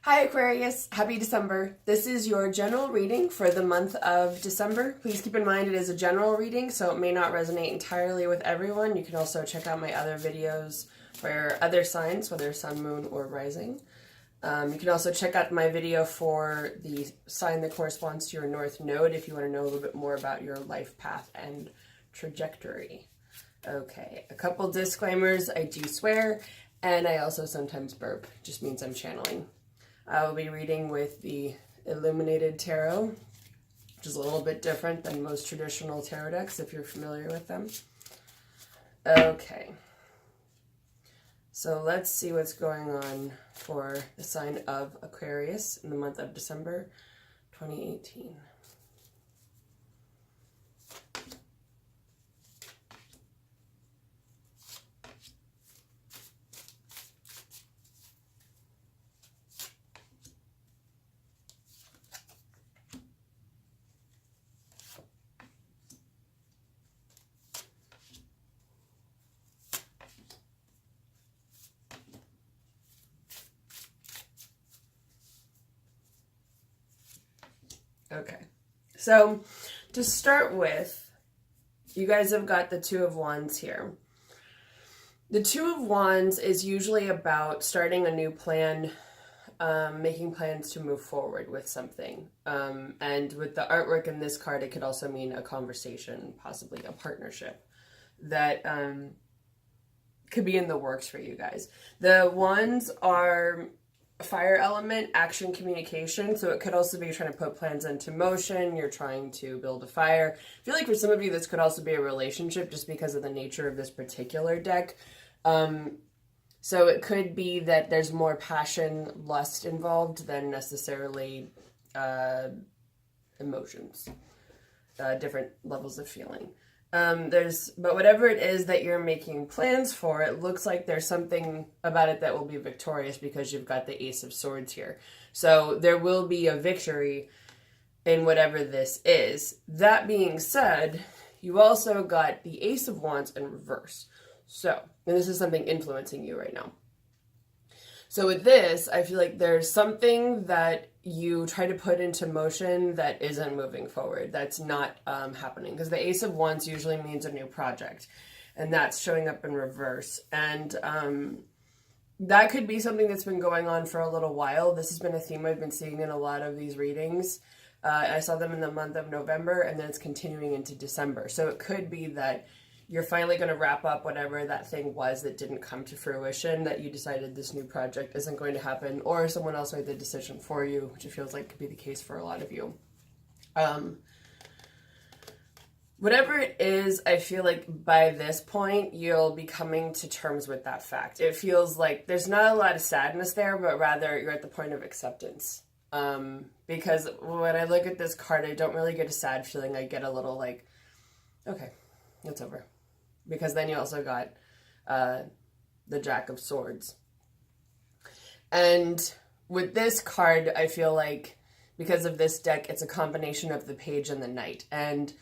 Hi Aquarius, happy December. This is your general reading for the month of December. Please keep in mind it is a general reading, so it may not resonate entirely with everyone. You can also check out my other videos for other signs, whether sun, moon, or rising. You can also check out my video for the sign that corresponds to your North Node if you want to know a little bit more about your life path and trajectory. Okay, a couple disclaimers. I do swear, and I also sometimes burp. Just means I'm channeling. I will be reading with the Illuminated Tarot, which is a little bit different than most traditional tarot decks if you're familiar with them. Okay, so let's see what's going on for the sign of Aquarius in the month of December 2018. Okay, so to start with, you guys have got the Two of Wands here. The Two of Wands is usually about starting a new plan, making plans to move forward with something. And with the artwork in this card, it could also mean a conversation, possibly a partnership that could be in the works for you guys. The Wands are fire element, action, communication. So it could also be you're trying to put plans into motion. You're trying to build a fire. I feel like for some of you, this could also be a relationship just because of the nature of this particular deck. So it could be that there's more passion, lust involved than necessarily emotions, different levels of feeling. But whatever it is that you're making plans for, it looks like there's something about it that will be victorious because you've got the Ace of Swords here. So there will be a victory in whatever this is. That being said, you also got the Ace of Wands in reverse. So, and this is something influencing you right now. So with this, I feel like there's something that you try to put into motion that isn't moving forward, that's not happening. Because the Ace of Wands usually means a new project, and that's showing up in reverse. And that could be something that's been going on for a little while. This has been a theme I've been seeing in a lot of these readings. I saw them in the month of November, and then it's continuing into December. So it could be that you're finally going to wrap up whatever that thing was that didn't come to fruition, that you decided this new project isn't going to happen, or someone else made the decision for you, which it feels like could be the case for a lot of you. Whatever it is, I feel like by this point, you'll be coming to terms with that fact. It feels like there's not a lot of sadness there, but rather you're at the point of acceptance. Because when I look at this card, I don't really get a sad feeling. I get a little like, okay, it's over. Because then you also got the Jack of Swords. And with this card, I feel like because of this deck, it's a combination of the Page and the Knight. And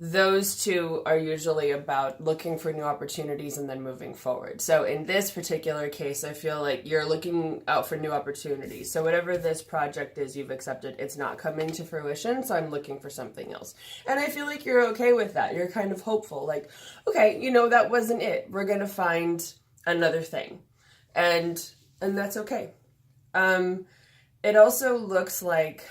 those two are usually about looking for new opportunities and then moving forward. So in this particular case, I feel like you're looking out for new opportunities. So whatever this project is you've accepted, it's not coming to fruition, so I'm looking for something else. And I feel like you're okay with that. You're kind of hopeful, like, okay, you know, that wasn't it. We're going to find another thing. And that's okay. It also looks like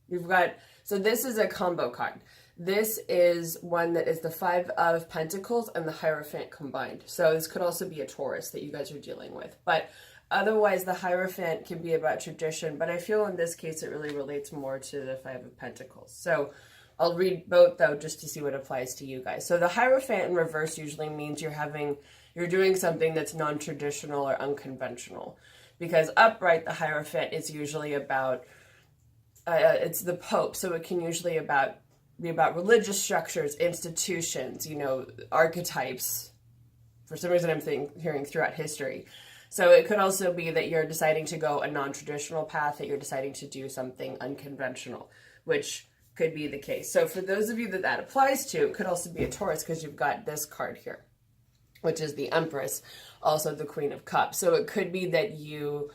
you've got, so this is a combo card. This is one that is the Five of Pentacles and the Hierophant combined. So this could also be a Taurus that you guys are dealing with. But otherwise, the Hierophant can be about tradition. But I feel in this case, it really relates more to the Five of Pentacles. So I'll read both, though, just to see what applies to you guys. So the Hierophant in reverse usually means you're doing something that's non-traditional or unconventional. Because upright, the Hierophant is usually about, it's the Pope. So it can usually be about religious structures, institutions, you know, archetypes. For some reason, I'm hearing throughout history. So it could also be that you're deciding to go a non-traditional path, that you're deciding to do something unconventional, which could be the case. So for those of you that applies to, it could also be a Taurus because you've got this card here, which is the Empress, also the Queen of Cups. So it could be that you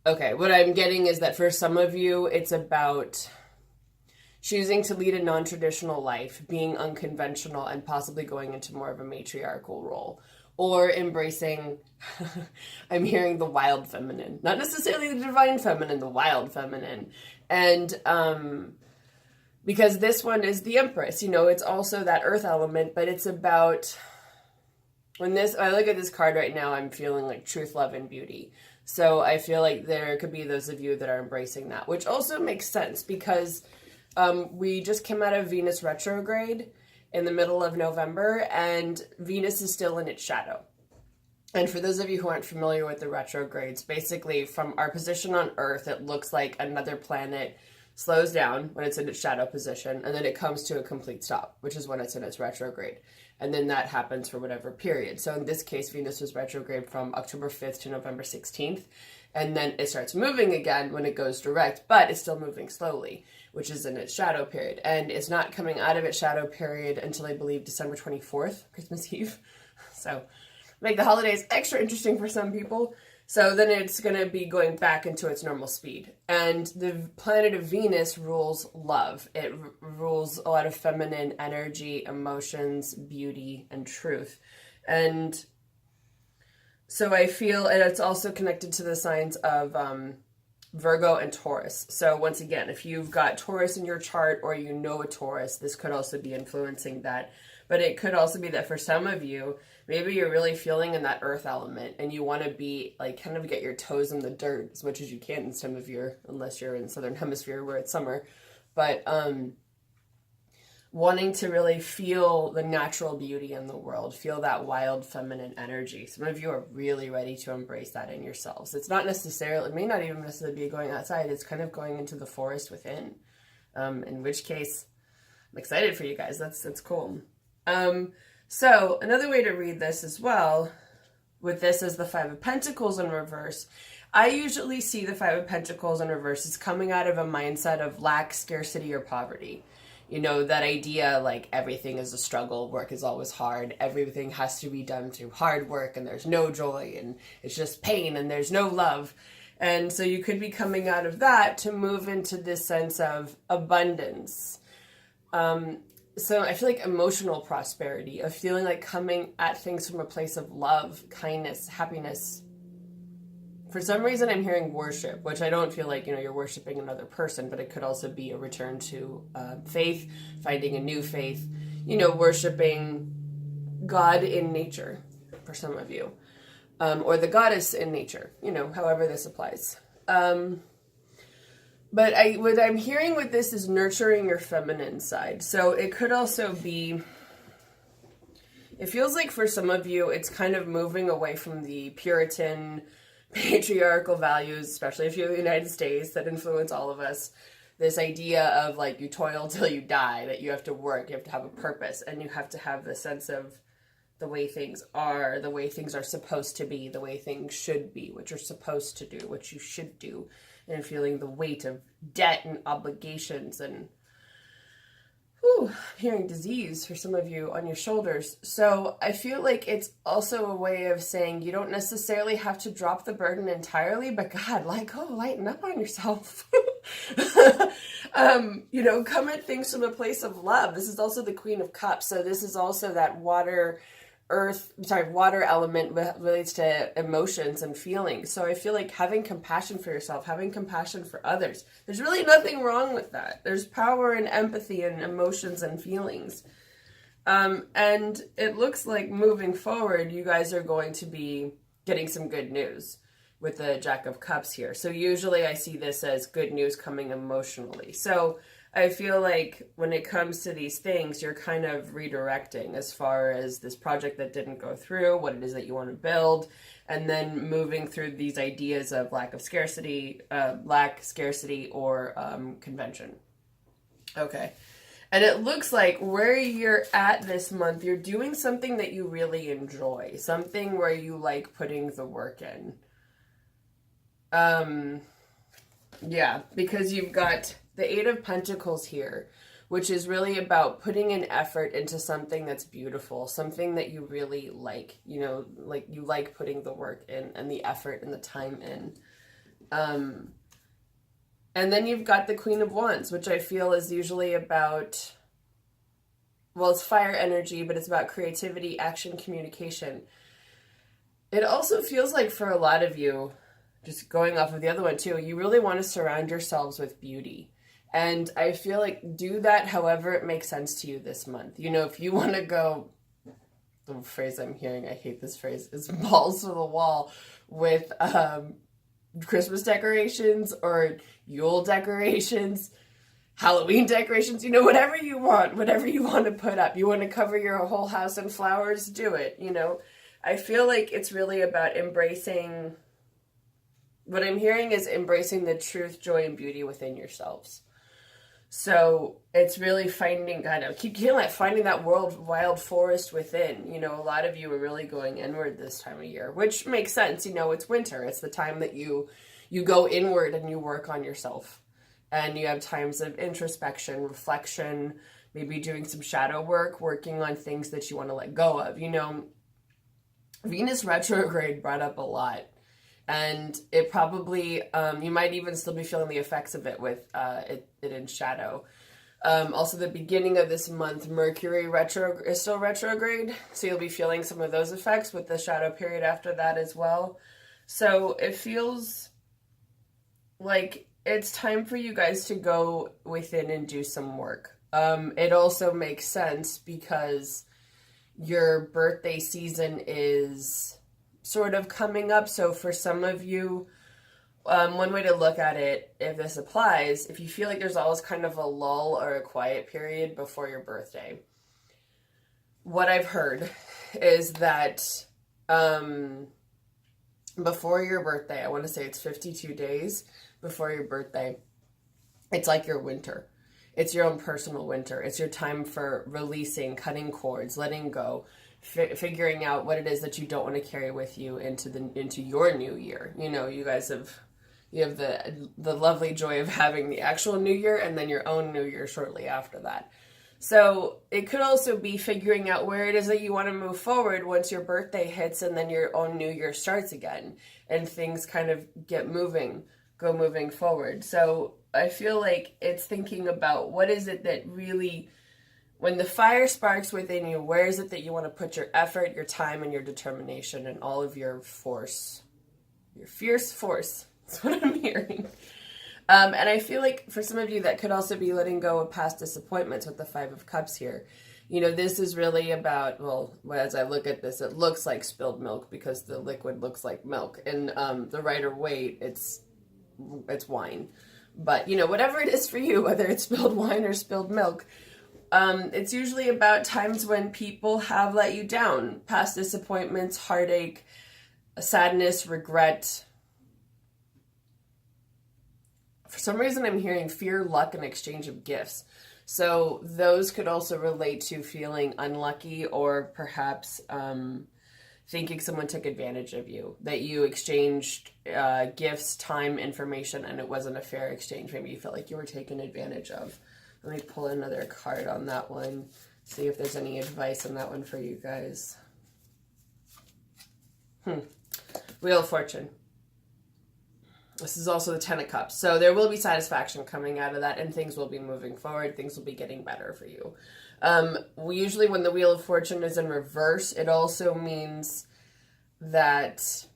Okay, what I'm getting is that for some of you, it's about choosing to lead a non-traditional life, being unconventional, and possibly going into more of a matriarchal role. Or embracing, I'm hearing the wild feminine. Not necessarily the divine feminine, the wild feminine. And because this one is the Empress, it's also that earth element, but it's about, when I look at this card right now, I'm feeling like truth, love, and beauty. So I feel like there could be those of you that are embracing that, which also makes sense because we just came out of Venus retrograde in the middle of November, and Venus is still in its shadow. And for those of you who aren't familiar with the retrogrades, basically from our position on Earth, it looks like another planet slows down when it's in its shadow position, and then it comes to a complete stop, which is when it's in its retrograde. And then that happens for whatever period. So in this case, Venus was retrograde from October 5th to November 16th. And then it starts moving again when it goes direct, but it's still moving slowly, which is in its shadow period. And it's not coming out of its shadow period until, I believe, December 24th, Christmas Eve. So make the holidays extra interesting for some people. So then it's going to be going back into its normal speed. And the planet of Venus rules love. It rules a lot of feminine energy, emotions, beauty, and truth. And so I feel, and it's also connected to the signs of Virgo and Taurus. So once again, if you've got Taurus in your chart or you know a Taurus, this could also be influencing that. But it could also be that for some of you, maybe you're really feeling in that earth element and you want to be like kind of get your toes in the dirt as much as you can in some of your, unless you're in the southern hemisphere where it's summer. But wanting to really feel the natural beauty in the world, feel that wild feminine energy. Some of you are really ready to embrace that in yourselves. It's not necessarily, it may not even necessarily be going outside. It's kind of going into the forest within, in which case I'm excited for you guys. That's cool. So another way to read this as well, with this as the Five of Pentacles in reverse, I usually see the Five of Pentacles in reverse as coming out of a mindset of lack, scarcity, or poverty. That idea like everything is a struggle, work is always hard, everything has to be done through hard work, and there's no joy, and it's just pain, and there's no love. And so you could be coming out of that to move into this sense of abundance. So I feel like emotional prosperity, of feeling like coming at things from a place of love, kindness, happiness. For some reason, I'm hearing worship, which I don't feel like, you're worshiping another person, but it could also be a return to faith, finding a new faith, worshiping God in nature for some of you, or the goddess in nature, however this applies. But what I'm hearing with this is nurturing your feminine side. So it could also be, it feels like for some of you, it's kind of moving away from the Puritan, patriarchal values, especially if you're in the United States, that influence all of us. This idea of like you toil till you die, that you have to work, you have to have a purpose, and you have to have the sense of the way things are, the way things are supposed to be, the way things should be, what you're supposed to do, what you should do, and feeling the weight of debt and obligations and hearing disease for some of you on your shoulders. So I feel like it's also a way of saying you don't necessarily have to drop the burden entirely, but God, lighten up on yourself. Come at things from a place of love. This is also the Queen of Cups. So this is also that water element relates to emotions and feelings. So I feel like having compassion for yourself, having compassion for others, there's really nothing wrong with that. There's power in empathy and emotions and feelings. And it looks like moving forward, you guys are going to be getting some good news with the Jack of Cups here. So usually I see this as good news coming emotionally. So I feel like when it comes to these things, you're kind of redirecting as far as this project that didn't go through, what it is that you want to build, and then moving through these ideas of lack, scarcity, or convention. Okay. And it looks like where you're at this month, you're doing something that you really enjoy, something where you like putting the work in. Yeah, because you've got the Eight of Pentacles here, which is really about putting an effort into something that's beautiful, something that you really like, like you like putting the work in and the effort and the time in. And then you've got the Queen of Wands, which I feel is usually about, well, it's fire energy, but it's about creativity, action, communication. It also feels like for a lot of you, just going off of the other one too, you really want to surround yourselves with beauty. And I feel like do that however it makes sense to you this month. You know, if you want to go, the phrase I'm hearing, I hate this phrase, is balls to the wall with Christmas decorations or Yule decorations, Halloween decorations, you know, whatever you want to put up. You want to cover your whole house in flowers, do it, you know. I feel like it's really about embracing, what I'm hearing is embracing the truth, joy, and beauty within yourselves. So it's really finding, I know, keep feeling like finding that wild forest within. You know, a lot of you are really going inward this time of year, which makes sense. You know, it's winter. It's the time that you go inward and you work on yourself. And you have times of introspection, reflection, maybe doing some shadow work, working on things that you want to let go of. You know, Venus retrograde brought up a lot. And it probably, you might even still be feeling the effects of it with it in shadow. Also, the beginning of this month, Mercury is still retrograde. So you'll be feeling some of those effects with the shadow period after that as well. So it feels like it's time for you guys to go within and do some work. It also makes sense because your birthday season is sort of coming up. So for some of you, one way to look at it, if this applies, if you feel like there's always kind of a lull or a quiet period before your birthday, what I've heard is that before your birthday, I want to say it's 52 days before your birthday, it's like your winter. It's your own personal winter. It's your time for releasing, cutting cords, letting go, figuring out what it is that you don't want to carry with you into your new year. You know, you have the lovely joy of having the actual new year and then your own new year shortly after that. So it could also be figuring out where it is that you want to move forward once your birthday hits and then your own new year starts again and things kind of go moving forward. So I feel like it's thinking about what is it that really, when the fire sparks within you, where is it that you want to put your effort, your time, and your determination and all of your force, your fierce force. That's what I'm hearing. And I feel like for some of you that could also be letting go of past disappointments with the Five of Cups here. You know, this is really about, well, as I look at this, it looks like spilled milk because the liquid looks like milk. And the Rider Waite, it's wine. But, you know, whatever it is for you, whether it's spilled wine or spilled milk, it's usually about times when people have let you down. Past disappointments, heartache, sadness, regret. For some reason, I'm hearing fear, luck, and exchange of gifts. So those could also relate to feeling unlucky or perhaps thinking someone took advantage of you, that you exchanged gifts, time, information, and it wasn't a fair exchange. Maybe you felt like you were taken advantage of. Let me pull another card on that one, see if there's any advice on that one for you guys. Wheel of Fortune. This is also the Ten of Cups. So there will be satisfaction coming out of that and things will be moving forward. Things will be getting better for you. Usually when the Wheel of Fortune is in reverse, it also means that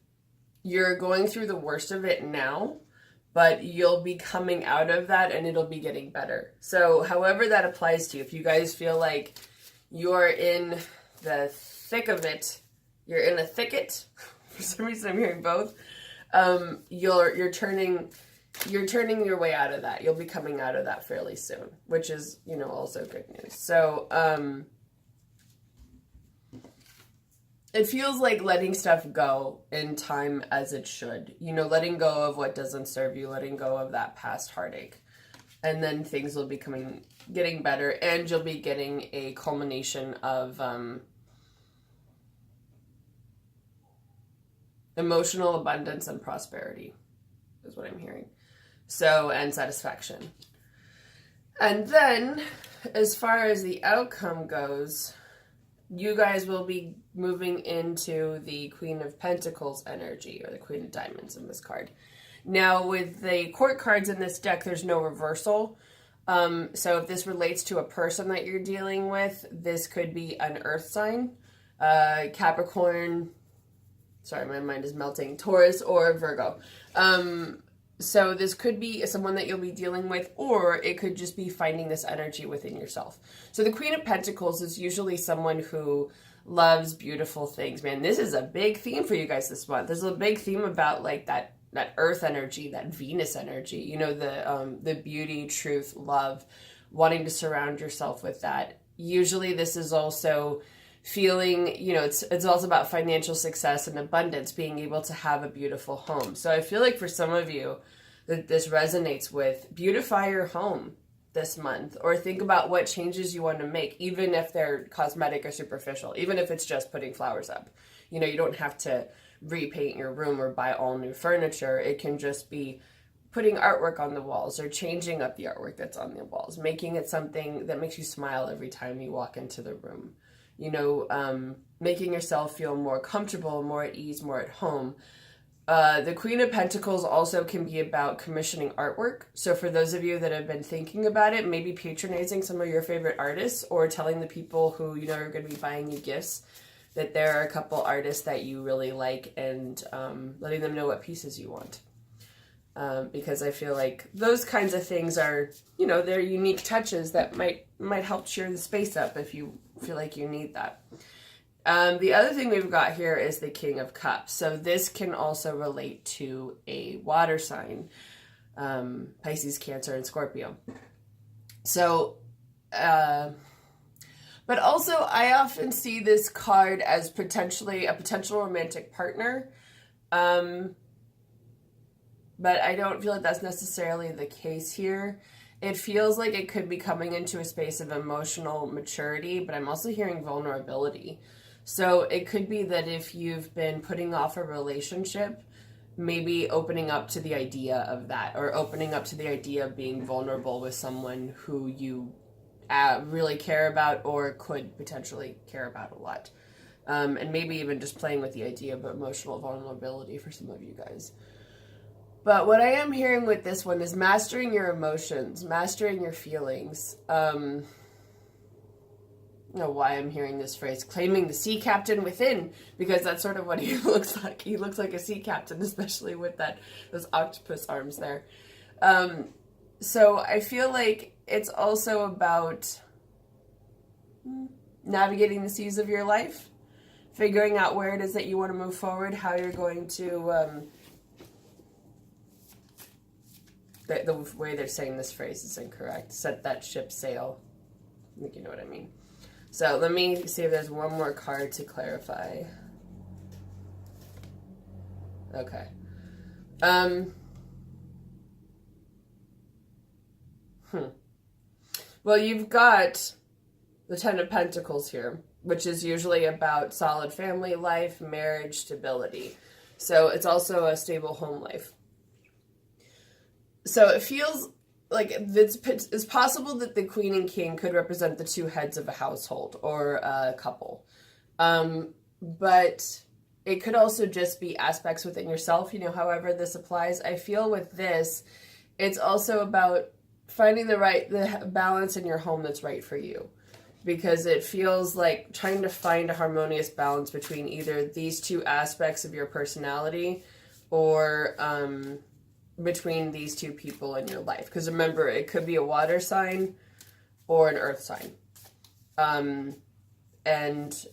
you're going through the worst of it now, but you'll be coming out of that and it'll be getting better. So however that applies to you, if you guys feel like you're in the thick of it, you're in a thicket, for some reason I'm hearing both, you're turning your way out of that. You'll be coming out of that fairly soon, which is, you know, also good news. So, it feels like letting stuff go in time as it should. You know, letting go of what doesn't serve you, letting go of that past heartache. And then things will be getting better, and you'll be getting a culmination of emotional abundance and prosperity is what I'm hearing. So, and satisfaction. And then, as far as the outcome goes, you guys will be moving into the Queen of Pentacles energy, or the Queen of Diamonds in this card. Now, with the court cards in this deck, there's no reversal. So if this relates to a person that you're dealing with, this could be an earth sign, Capricorn, sorry, my mind is melting, Taurus or Virgo. So this could be someone that you'll be dealing with, or it could just be finding this energy within yourself. So the Queen of Pentacles is usually someone who loves beautiful things. Man, this is a big theme for you guys this month. There's a big theme about like that earth energy, that Venus energy, you know, the beauty, truth, love, wanting to surround yourself with that. Usually this is also feeling, you know, it's also about financial success and abundance, being able to have a beautiful home. So I feel like for some of you that this resonates with, beautify your home this month, or think about what changes you want to make, even if they're cosmetic or superficial, even if it's just putting flowers up. You know, you don't have to repaint your room or buy all new furniture. It can just be putting artwork on the walls or changing up the artwork that's on the walls, making it something that makes you smile every time you walk into the room. You know, making yourself feel more comfortable, more at ease, more at home. The Queen of Pentacles also can be about commissioning artwork. So for those of you that have been thinking about it, maybe patronizing some of your favorite artists, or telling the people who, you know, are going to be buying you gifts that there are a couple artists that you really like, and letting them know what pieces you want. Because I feel like those kinds of things are, you know, they're unique touches that might help cheer the space up if you feel like you need that. The other thing we've got here is the King of Cups. So this can also relate to a water sign, Pisces, Cancer, and Scorpio. So, but also I often see this card as potentially a potential romantic partner. But I don't feel like that's necessarily the case here. It feels like it could be coming into a space of emotional maturity, but I'm also hearing vulnerability. So it could be that if you've been putting off a relationship, maybe opening up to the idea of that, or opening up to the idea of being vulnerable with someone who you really care about or could potentially care about a lot. And maybe even just playing with the idea of emotional vulnerability for some of you guys. But what I am hearing with this one is mastering your emotions, mastering your feelings. I don't know why I'm hearing this phrase, claiming the sea captain within, because that's sort of what he looks like. He looks like a sea captain, especially with those octopus arms there. So I feel like it's also about navigating the seas of your life, figuring out where it is that you want to move forward, how you're going to... The way they're saying this phrase is incorrect. Set that ship sail. I think you know what I mean. So let me see if there's one more card to clarify. Okay. Well, you've got the Ten of Pentacles here, which is usually about solid family life, marriage, stability. So it's also a stable home life. So it feels like it's possible that the Queen and King could represent the two heads of a household or a couple. But it could also just be aspects within yourself, you know, however this applies. I feel with this, it's also about finding the balance in your home that's right for you. Because it feels like trying to find a harmonious balance between either these two aspects of your personality or... between these two people in your life. Because remember, it could be a water sign or an earth sign. And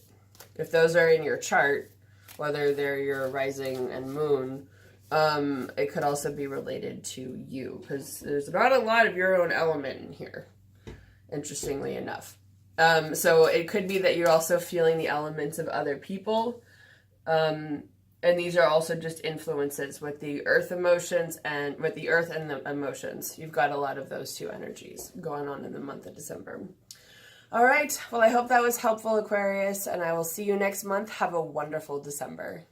if those are in your chart, whether they're your rising and moon, it could also be related to you. Because there's not a lot of your own element in here, interestingly enough. So it could be that you're also feeling the elements of other people. And these are also just influences with the earth emotions and with the earth and the emotions. You've got a lot of those two energies going on in the month of December. All right. Well, I hope that was helpful, Aquarius, and I will see you next month. Have a wonderful December.